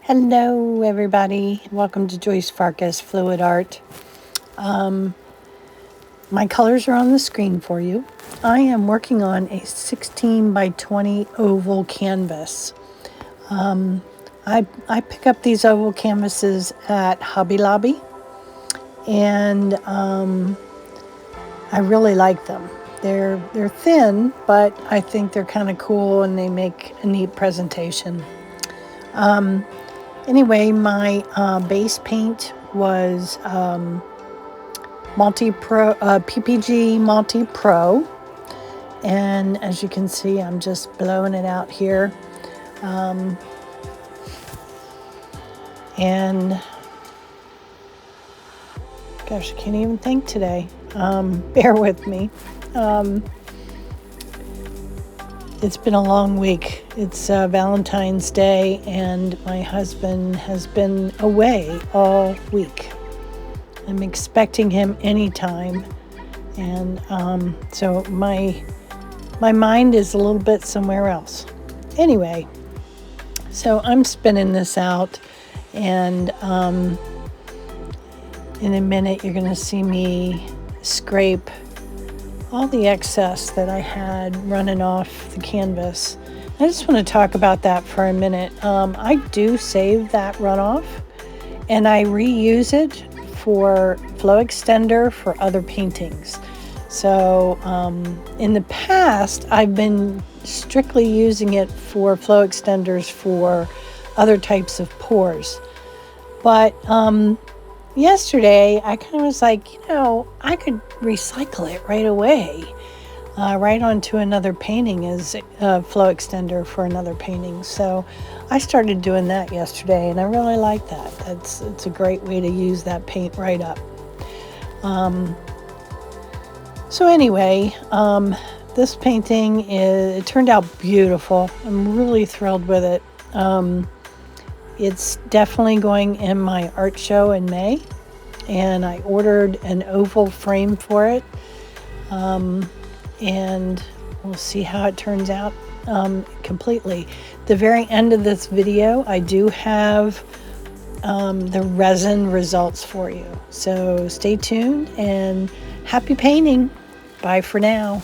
Hello everybody, welcome to Joyce Farkas Fluid Art. My colors are on the screen for you. I am working on a 16 by 20 oval canvas. I pick up these oval canvases at Hobby Lobby, and I really like them. They're thin, but I think they're kind of cool and they make a neat presentation. Anyway, my base paint was PPG Multi Pro, and as you can see, I'm just blowing it out here. And gosh, I can't even think today. Bear with me. It's been a long week. It's Valentine's Day, and my husband has been away all week. I'm expecting him anytime, and so my mind is a little bit somewhere else. Anyway, so I'm spinning this out, and in a minute you're going to see me scrape all the excess that I had running off the canvas. I just want to talk about that for a minute. I do save that runoff, and I reuse it for flow extender for other paintings. So in the past, I've been strictly using it for flow extenders for other types of pours. But yesterday, I kind of was like, I could recycle it right away, right onto another painting as a flow extender for another painting. So I started doing that yesterday, and I really like that. It's a great way to use that paint right up. So anyway, this painting, it turned out beautiful. I'm really thrilled with it. It's definitely going in my art show in May, and I ordered an oval frame for it, and we'll see how it turns out completely. The very end of this video, I do have the resin results for you, so stay tuned and happy painting. Bye for now.